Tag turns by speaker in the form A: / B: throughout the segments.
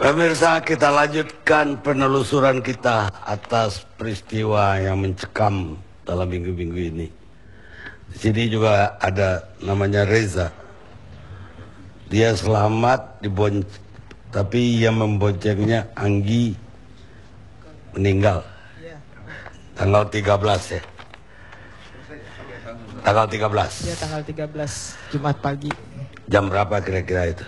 A: Pemirsa, kita lanjutkan penelusuran kita atas peristiwa yang mencekam dalam minggu-minggu ini. Di sini juga ada namanya Reza. Dia selamat tapi yang memboncengnya Anggi meninggal. Tanggal 13 ya. Tanggal 13.
B: Iya, tanggal 13 Jumat pagi.
A: Jam berapa kira-kira itu?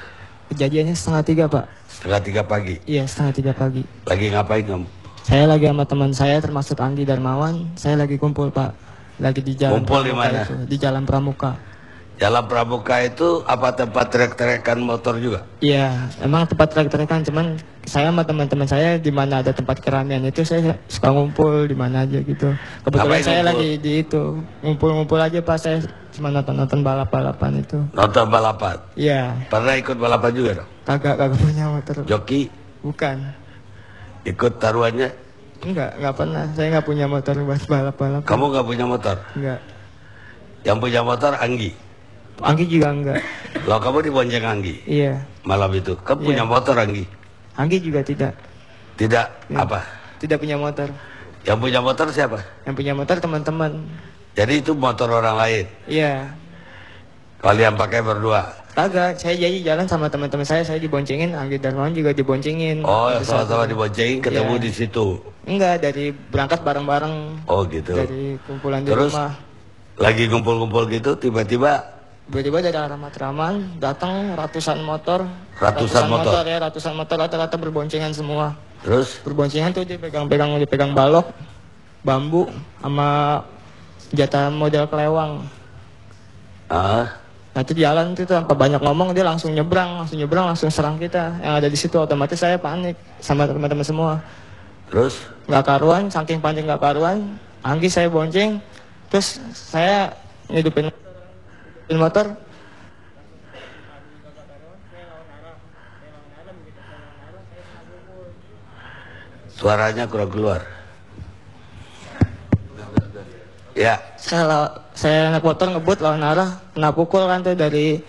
B: Kejadiannya 2:30, Pak.
A: 2:30 pagi.
B: Iya, 2:30 pagi.
A: Lagi ngapain kamu?
B: Saya lagi sama teman saya termasuk Anggi Darmawan. Saya lagi kumpul, Pak. Lagi di jalan.
A: Kumpul di mana?
B: Di Jalan Pramuka.
A: Jalan Pramuka itu apa tempat trek-trekan motor juga?
B: Iya, emang tempat trek-trekan, cuman saya sama teman-teman saya di mana ada tempat keramaian itu saya suka ngumpul di mana aja gitu. Kebetulan
A: Ngapain
B: saya
A: ngumpul?
B: lagi di itu ngumpul-ngumpul aja, Pak. Saya cuma nonton balap-balapan itu.
A: Nonton balapan?
B: Iya.
A: Pernah ikut balapan juga dong?
B: Kagak punya motor.
A: Joki?
B: Bukan.
A: Ikut taruhannya?
B: Enggak pernah. Saya nggak punya motor buat balap-balap.
A: Kamu nggak punya motor?
B: Enggak.
A: Yang punya motor Anggi?
B: Anggi juga enggak.
A: Loh, kamu dibonceng Anggi?
B: Iya.
A: Malam itu? Kamu punya motor Anggi?
B: Anggi juga tidak.
A: Tidak?
B: Iya.
A: Apa?
B: Tidak punya motor.
A: Yang punya motor siapa?
B: Yang punya motor teman-teman.
A: Jadi itu motor orang lain?
B: Iya.
A: Kalian pakai berdua?
B: Kagak, saya jadi jalan sama teman-teman saya diboncengin, Anggi Darmawan juga diboncengin.
A: Oh, sama-sama diboncengin ketemu
B: Iya.
A: di situ?
B: Enggak, dari berangkat bareng-bareng.
A: Oh gitu.
B: Dari kumpulan di
A: Terus,
B: rumah.
A: lagi ngumpul-ngumpul gitu tiba-tiba
B: Tiba-tiba dari arah Matraman datang ratusan motor.
A: Ratusan motor?
B: Ya, ratusan motor rata-rata berboncengan semua.
A: Terus?
B: Berboncengan tuh dia dipegang balok, bambu, sama senjata model kelewang.
A: Ah,
B: Nah itu jalan itu tanpa banyak ngomong dia langsung nyebrang, langsung serang kita. Yang ada di situ otomatis saya panik sama teman-teman semua.
A: terus?
B: Nggak karuan, saking panik nggak karuan. Anggi saya bonceng, terus saya ngidupin motor.
A: Suaranya kurang keluar. Ya.
B: Saya naik motor ngebut lawan arah, kena pukul kan tuh dari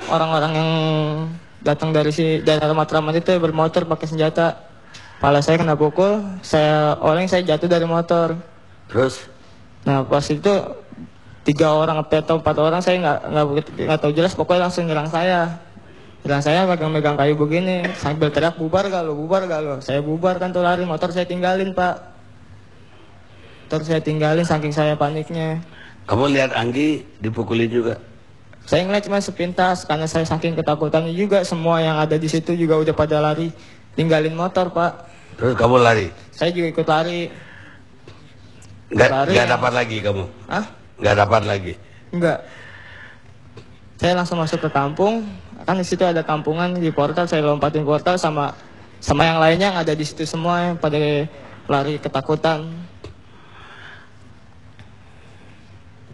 B: orang-orang yang datang dari arah Matraman itu bermotor pakai senjata. Kepala saya kena pukul, saya jatuh dari motor.
A: Terus?
B: Nah pas itu 3 orang atau 4 orang saya nggak tahu jelas, pokoknya langsung nyerang saya. Saya megang kayu begini sambil teriak bubar gak lo. Saya bubar kan tuh lari, motor saya tinggalin, Pak. Motor saya tinggalin saking saya paniknya.
A: Kamu lihat Anggi dipukulin juga?
B: Saya ngeliat cuma sepintas karena saya saking ketakutannya juga, semua yang ada di situ juga udah pada lari tinggalin motor, Pak.
A: Terus kamu lari?
B: Saya juga ikut lari.
A: Nggak dapat lagi kamu?
B: Hah?
A: Nggak dapat lagi?
B: Enggak. Saya langsung masuk ke kampung. Kan di situ ada kampungan di portal, saya lompatin portal sama yang lainnya yang ada di situ semua yang pada lari ketakutan.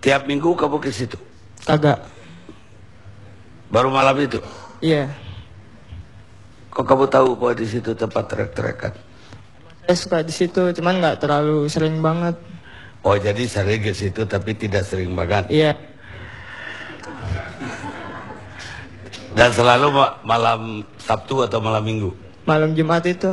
A: Tiap minggu kamu ke situ?
B: Kagak.
A: Baru malam itu?
B: Iya.
A: Kok kamu tahu bahwa di situ tempat trek-trekan?
B: Saya suka di situ, cuman nggak terlalu sering banget.
A: Oh, jadi sering ke situ tapi tidak sering banget?
B: Iya.
A: Dan selalu malam Sabtu atau malam Minggu?
B: Malam Jumat itu.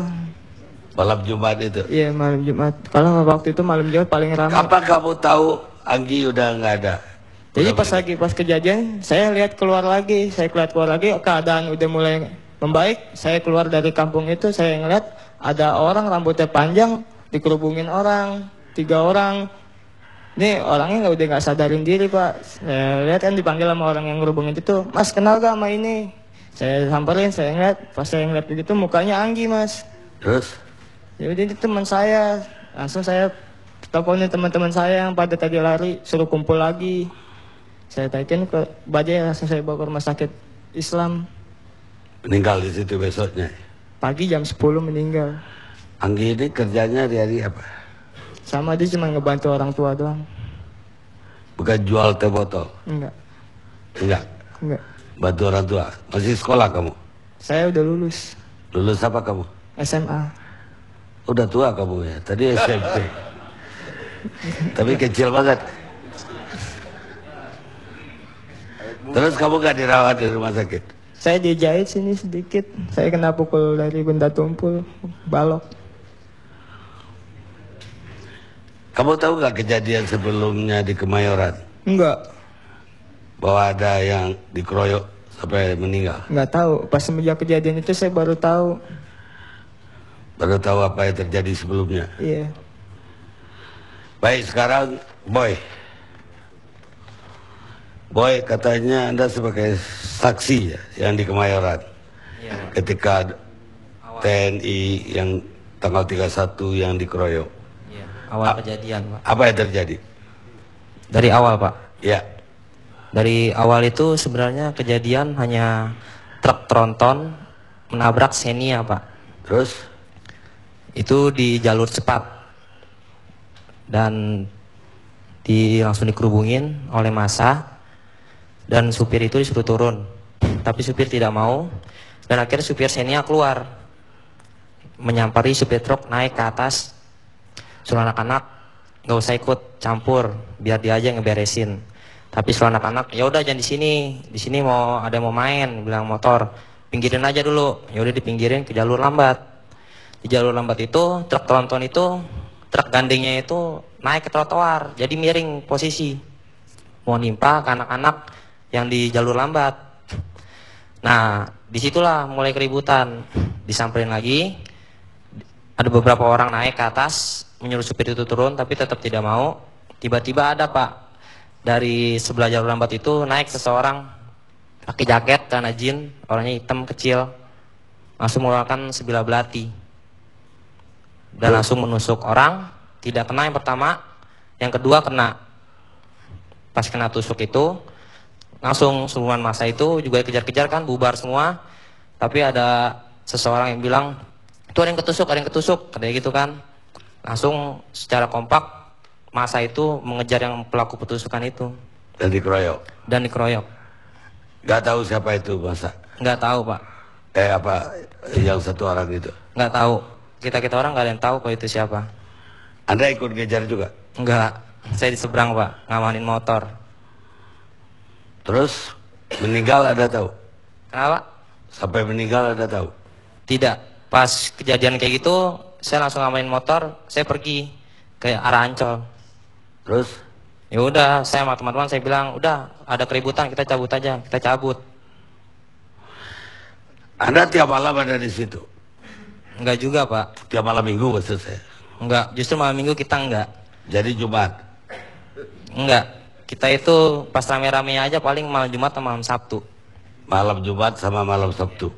A: Malam Jumat itu?
B: Iya, malam Jumat. Kalau waktu itu malam Jumat paling ramai.
A: Kapan kamu tahu Anggi udah nggak ada?
B: Jadi pas kejadian, saya keluar lagi, keadaan udah mulai membaik. Saya keluar dari kampung itu, saya ngeliat ada orang rambutnya panjang dikerubungin orang, 3 orang. Ini orangnya udah nggak sadarin diri, Pak. Saya lihat kan dipanggil sama orang yang ngerubungin itu, Mas kenal gak sama ini? Saya samperin, saya ngeliat, pas saya ngeliat begitu mukanya Anggi, Mas.
A: Terus?
B: Ya udah, itu teman saya. Langsung saya teleponin teman-teman saya yang pada tadi lari, suruh kumpul lagi. Saya taikin ke Bajai, langsung saya bawa ke rumah sakit Islam.
A: Meninggal di situ besoknya?
B: Pagi jam 10 meninggal.
A: Anggi ini kerjanya hari-hari apa?
B: Sama dia cuma ngebantu orang tua doang.
A: Bukan jual teh botol?
B: Enggak.
A: Enggak?
B: Enggak.
A: Bantu orang tua? Masih sekolah kamu?
B: Saya udah lulus.
A: Lulus apa kamu?
B: SMA.
A: Udah tua kamu ya? Tadi SMP. Tapi kecil banget. Terus kamu gak dirawat di rumah sakit?
B: Saya dijahit sini sedikit. Saya kena pukul dari benda tumpul, balok.
A: Kamu tahu nggak kejadian sebelumnya di Kemayoran?
B: Enggak.
A: Bahwa ada yang dikeroyok sampai meninggal?
B: Enggak tahu. Pas semenjak kejadian itu saya baru tahu.
A: Baru tahu apa yang terjadi sebelumnya?
B: Iya.
A: Baik, sekarang Boy. Boy, katanya Anda sebagai saksi ya, yang di Kemayoran.
C: Iya, Pak.
A: Ketika TNI yang tanggal 31 yang dikeroyok.
C: Iya, awal kejadian, Pak.
A: Apa yang terjadi?
C: Dari awal, Pak.
A: Ya,
C: Dari awal itu sebenarnya kejadian hanya truk tronton menabrak Xenia, Pak.
A: terus
C: Itu di jalur cepat. Dan langsung dikerubungin oleh massa. Dan supir itu disuruh turun. Tapi supir tidak mau. Dan akhirnya supir Xenia keluar. Menyampari supir truk naik ke atas. Suruh anak-anak nggak usah ikut campur, biar dia aja yang ngeberesin. Tapi suruh anak-anak, ya udah jangan di sini mau ada yang mau main, bilang motor, pinggirin aja dulu. Ya udah dipinggirin ke jalur lambat. Di jalur lambat itu truk tronton itu, truk gandengnya itu naik ke trotoar, jadi miring posisi, mau nimpa ke anak-anak yang di jalur lambat. Nah, disitulah mulai keributan, disamperin lagi. Ada beberapa orang naik ke atas, menyuruh supir itu turun, tapi tetap tidak mau. Tiba-tiba ada, Pak, dari sebelah jalur lambat itu naik seseorang pakai jaket, celana jeans, orangnya hitam kecil, langsung mengeluarkan sebilah belati dan langsung menusuk orang. Tidak kena yang pertama, yang kedua kena. Pas kena tusuk itu, langsung seluruhan massa itu juga kejar-kejar kan, bubar semua. Tapi ada seseorang yang bilang, itu ada yang ketusuk, kayak gitu kan. Langsung secara kompak massa itu mengejar yang pelaku petusukan itu
A: dan dikeroyok.
C: Gak
A: Gak tahu siapa itu masa?
C: Nggak tahu, Pak.
A: Apa yang satu orang itu?
C: Nggak tahu. Kita orang nggak ada yang tahu kalau itu siapa.
A: Anda ikut ngejar juga?
C: Enggak. Saya di seberang, Pak, ngamanin motor.
A: Terus meninggal Anda tahu?
C: Kenapa?
A: Sampai meninggal Anda tahu?
C: Tidak. Pas kejadian kayak gitu, saya langsung ngamanin motor, saya pergi ke arah Ancol.
A: Terus?
C: Ya udah, saya sama teman-teman saya bilang, udah ada keributan, kita cabut aja, kita cabut.
A: Anda tiap malam ada di situ?
C: Enggak juga, Pak.
A: Tiap malam minggu maksud saya?
C: Enggak, justru malam minggu kita enggak.
A: Jadi Jumat?
C: Enggak. Kita itu pas rame-ramenya aja paling malam Jumat atau malam Sabtu.
A: Malam Jumat sama malam Sabtu.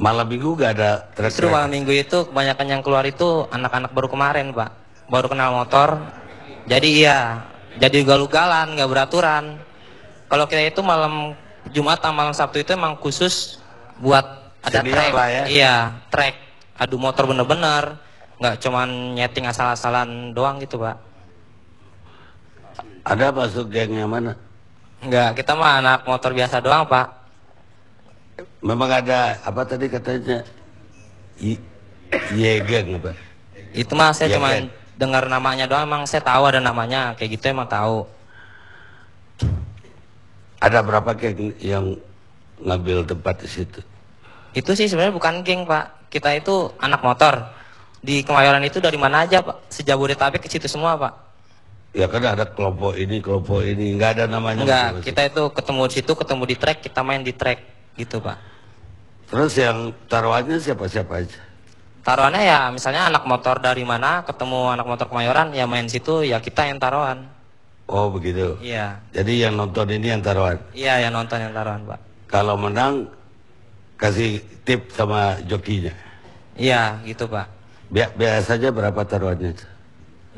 A: Malam minggu gak ada trek-trek?
C: Justru malam minggu itu kebanyakan yang keluar itu anak-anak baru kemarin, Pak. Baru kenal motor. Jadi iya, jadi ugal-ugalan, gak beraturan. Kalau kita itu malam Jumat atau malam Sabtu itu emang khusus buat ada
A: Senior
C: trek.
A: lah ya.
C: Iya, trek. Adu motor bener-bener. Nggak cuman nyeting asal-asalan doang gitu, Pak.
A: Ada masuk geng yang mana?
C: Enggak, kita mah anak motor biasa doang, Pak.
A: Memang ada apa tadi katanya? Geng apa?
C: Itu mah saya
A: Iya,
C: cuma
A: kan?
C: dengar namanya doang, emang saya tahu ada namanya. Kayak gitu emang tahu.
A: Ada berapa geng yang ngambil tempat di situ?
C: Itu sih sebenarnya bukan geng, Pak. Kita itu anak motor. Di Kemayoran itu dari mana aja, Pak? Sejabodetabek ke situ semua, Pak.
A: Ya kan ada kelompok ini, nggak ada namanya.
C: Enggak,
A: masing-masing.
C: kita itu ketemu di situ, ketemu di trek, kita main di trek gitu, Pak.
A: Terus yang taruhannya siapa-siapa aja?
C: Taruhannya ya misalnya anak motor dari mana ketemu anak motor Kemayoran ya main situ, ya kita yang taruhan.
A: Oh begitu.
C: Iya.
A: Jadi yang nonton ini yang taruhan.
C: Iya, yang nonton yang taruhan, Pak.
A: Kalau menang kasih tip sama jokinya.
C: Iya, gitu, Pak.
A: Biasanya berapa taruhannya?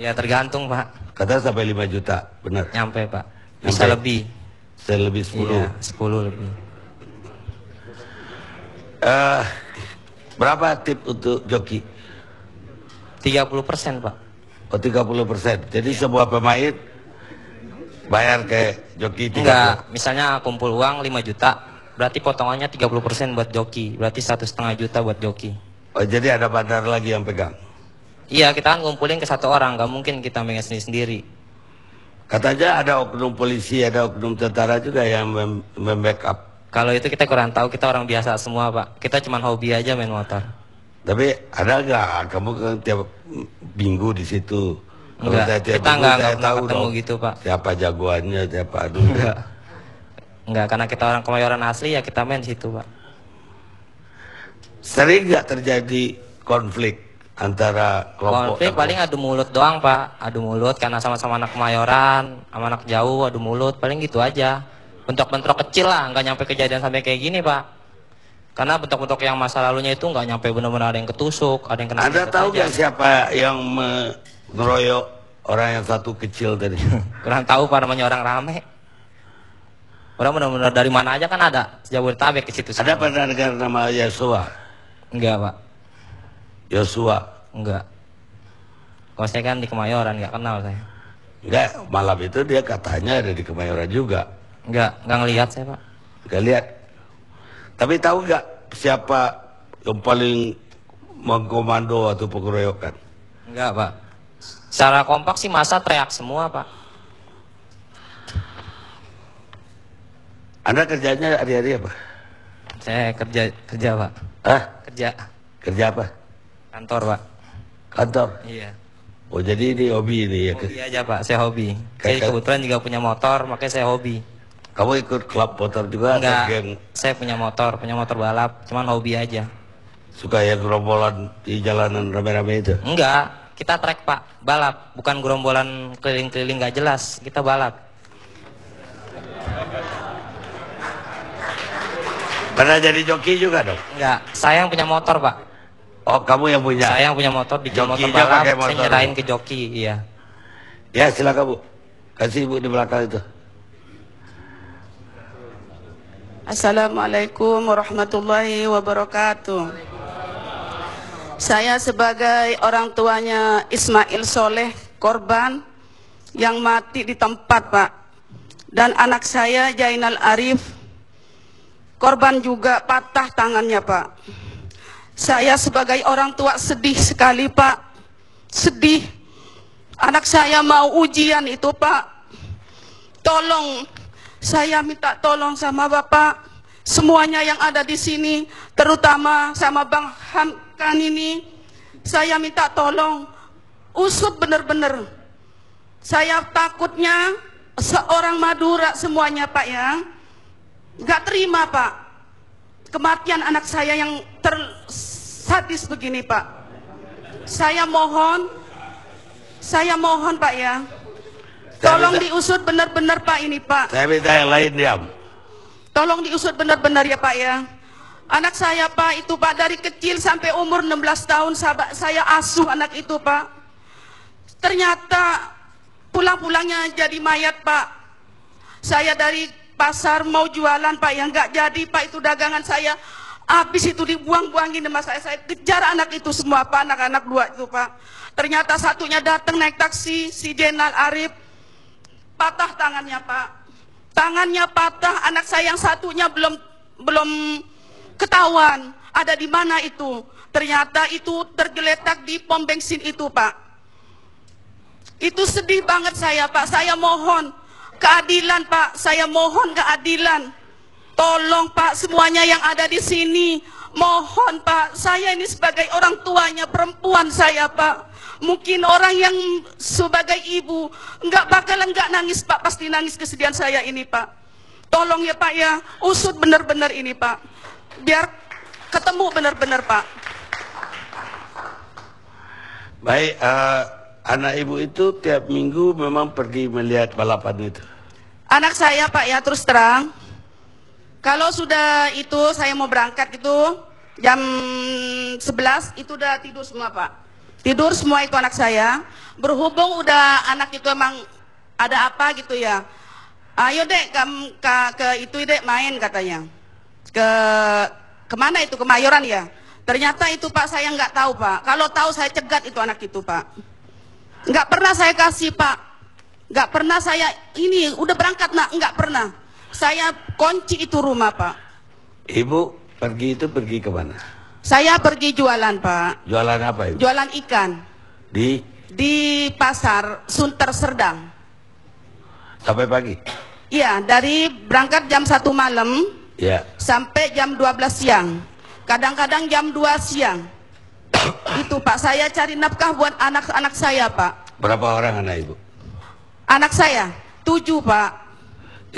C: Ya tergantung, Pak.
A: Katanya sampai 5 juta, benar?
C: Nyampe, Pak. Bisa
A: Nyampe.
C: lebih.
A: Saya lebih 10.
C: Iya, 10 lebih.
A: Berapa tip untuk joki?
C: 30%, Pak.
A: Oh 30%. Jadi semua pemain bayar ke joki 30%.
C: Enggak, misalnya kumpul uang 5 juta, berarti potongannya 30% buat joki. Berarti 1,5 juta buat joki.
A: Oh jadi ada bandar lagi yang pegang.
C: Iya, kita kan ngumpulin ke satu orang, nggak mungkin kita megang sendiri-sendiri.
A: Katanya ada oknum polisi, ada oknum tentara juga yang membackup
C: Kalau itu kita kurang tahu, kita orang biasa semua Pak. Kita cuma hobi aja main motor.
A: Tapi ada nggak kamu kan tiap minggu di situ? Kalau
C: Enggak,
A: tiap
C: kita
A: minggu
C: nggak
A: saya
C: pernah
A: tahu
C: ketemu
A: dong
C: gitu Pak.
A: siapa jagoannya, siapa aduh.
C: Enggak, karena kita orang Kemayoran asli ya kita main situ Pak.
A: Sering nggak terjadi konflik antara kelompok?
C: Konflik paling adu mulut doang Pak. Adu mulut karena sama-sama anak Kemayoran, sama anak jauh adu mulut, paling gitu aja. Bentrok-bentrok kecil lah, nggak nyampe kejadian sampai kayak gini Pak. Karena bentrok-bentrok yang masa lalunya itu nggak nyampe benar-benar ada yang ketusuk, ada yang kena.
A: Anda tahu
C: aja.
A: nggak siapa yang mengeroyok orang yang satu kecil tadi?
C: Kurang tahu Pak, namanya orang rame. Orang benar-benar dari mana aja kan ada, Jabodetabek ke situ.
A: Ada pernah dengar nama Yosua?
C: Enggak Pak,
A: Yosua?
C: enggak. Kalau saya kan di Kemayoran, nggak kenal saya.
A: Enggak, malam itu dia katanya ada di Kemayoran juga.
C: Nggak ngelihat saya Pak.
A: Enggak lihat. Tapi tahu nggak siapa yang paling mengkomando atau pengeroyokan?
C: Enggak Pak. Secara kompak sih masa teriak semua Pak.
A: Anda kerjanya hari-hari apa?
C: Saya kerja Pak.
A: Hah?
C: Kerja
A: Kerja apa?
C: kantor Pak.
A: Kantor?
C: Iya.
A: Oh jadi ini hobi ini ya?
C: Hobi aja Pak, saya hobi. Saya
A: Kakak-
C: kebetulan juga punya motor, makanya saya hobi.
A: Kamu ikut klub motor juga? Atau
C: Enggak,
A: geng?
C: saya punya motor balap, cuman hobi aja.
A: Suka yang gerombolan di jalanan rame-rame itu?
C: Enggak, kita trek Pak, balap, bukan gerombolan keliling-keliling nggak jelas, kita balap.
A: Pernah jadi joki juga dong?
C: Enggak, saya yang punya motor Pak.
A: Oh kamu yang punya?
C: Saya yang punya motor, bikin motor
A: Jokinya
C: balap,
A: pakai
C: saya
A: motor.
C: nyerahin ke joki, iya.
A: Ya silakan Bu. Kasih Ibu di belakang itu.
D: Assalamualaikum warahmatullahi wabarakatuh. Saya sebagai orang tuanya Ismail Soleh, korban yang mati di tempat Pak. Dan anak saya Jainal Arif, korban juga patah tangannya Pak. Saya sebagai orang tua sedih sekali Pak. Sedih. Anak saya mau ujian itu Pak. Tolong, saya minta tolong sama Bapak, semuanya yang ada di sini, terutama sama Bang Hamkan ini, saya minta tolong, usut benar-benar. Saya takutnya seorang Madura semuanya Pak ya, nggak terima Pak, kematian anak saya yang tersadis begini Pak. Saya mohon Pak ya. Tolong diusut benar-benar Pak ini Pak.
A: Saya minta yang lain diam.
D: Tolong diusut benar-benar ya Pak ya. Anak saya Pak itu Pak dari kecil sampai umur 16 tahun saya asuh anak itu Pak. Ternyata pulang-pulangnya jadi mayat Pak. Saya dari pasar mau jualan Pak yang nggak jadi Pak, itu dagangan saya habis itu dibuang-buangin sama saya kejar anak itu semua Pak, anak-anak dua itu Pak. Ternyata satunya datang naik taksi, si Jainal Arif, patah tangannya Pak. Tangannya patah, anak saya yang satunya belum ketahuan ada di mana itu. Ternyata itu tergeletak di pom bensin itu Pak. Itu sedih banget saya Pak. Saya mohon keadilan Pak. Saya mohon keadilan. Tolong Pak semuanya yang ada di sini. Mohon Pak. Saya ini sebagai orang tuanya, perempuan saya Pak. Mungkin orang yang sebagai ibu nggak nangis Pak, pasti nangis kesedihan saya ini Pak. Tolong ya Pak ya, usut benar-benar ini Pak, biar ketemu benar-benar Pak.
A: Baik, anak ibu itu tiap minggu memang pergi melihat balapan itu.
D: Anak saya Pak ya, terus terang, kalau sudah itu saya mau berangkat itu jam 11 itu udah tidur semua Pak. Tidur semua itu anak saya. Berhubung udah anak itu emang ada apa gitu ya. Ayo dek ke itu dek main katanya. Kemana itu? Kemayoran ya. Ternyata itu Pak saya nggak tahu Pak. Kalau tahu saya cegat itu anak itu Pak. Nggak pernah saya kasih Pak. Nggak pernah saya ini udah berangkat nak, nggak pernah. Saya kunci itu rumah Pak.
A: Ibu pergi itu pergi kemana?
D: Saya pergi jualan Pak.
A: Jualan apa ibu?
D: Jualan ikan. Di pasar Sunter Serdang.
A: Sampai pagi?
D: Iya, dari berangkat jam 1 malam.
A: Ya.
D: sampai jam 12 siang. Kadang-kadang jam 2 siang. Itu Pak, saya cari nafkah buat anak-anak saya Pak.
A: Berapa orang anak ibu?
D: Anak saya 7 Pak.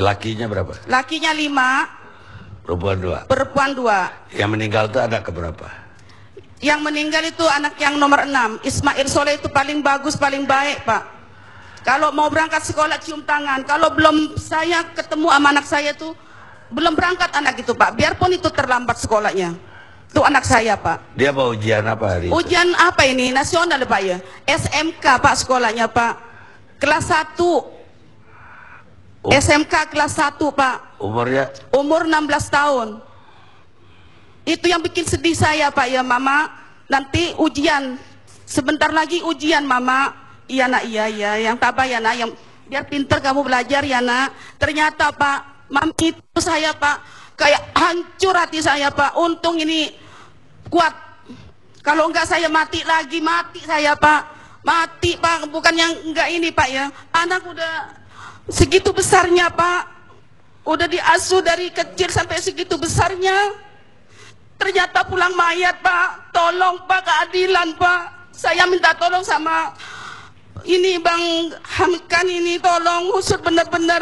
A: Lakinya berapa?
D: Lakinya 5,
A: Perempuan 2.
D: perempuan 2.
A: Yang meninggal itu anak keberapa?
D: Yang meninggal itu anak yang nomor 6. Ismail Soleh itu paling bagus, paling baik Pak. Kalau mau berangkat sekolah cium tangan. Kalau belum saya ketemu sama anak saya tuh belum berangkat anak itu Pak. Biarpun itu terlambat sekolahnya. Itu anak saya Pak.
A: Dia mau ujian apa hari itu?
D: Ujian apa ini? Nasional Pak ya? SMK Pak sekolahnya Pak. Kelas 1. SMK kelas 1 Pak.
A: Umurnya?
D: Umur 16 tahun. Itu yang bikin sedih saya Pak ya Mama. Nanti ujian. Sebentar lagi ujian Mama. Iya nak, iya yang tabah ya nak. Yang biar pinter kamu belajar ya nak. Ternyata Pak, Mami itu saya Pak. Kayak hancur hati saya Pak. Untung ini kuat. Kalau enggak saya mati lagi, mati saya Pak. Mati Pak, bukan yang enggak ini Pak ya. Anak udah segitu besarnya Pak. Udah diasuh dari kecil sampai segitu besarnya. Ternyata pulang mayat Pak. Tolong Pak, keadilan Pak. Saya minta tolong sama ini Bang Hamkan ini, tolong usut benar-benar.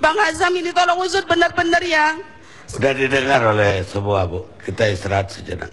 D: Bang Azam ini tolong usut benar-benar ya.
A: Sudah didengar oleh semua Bu. Kita istirahat sejenak.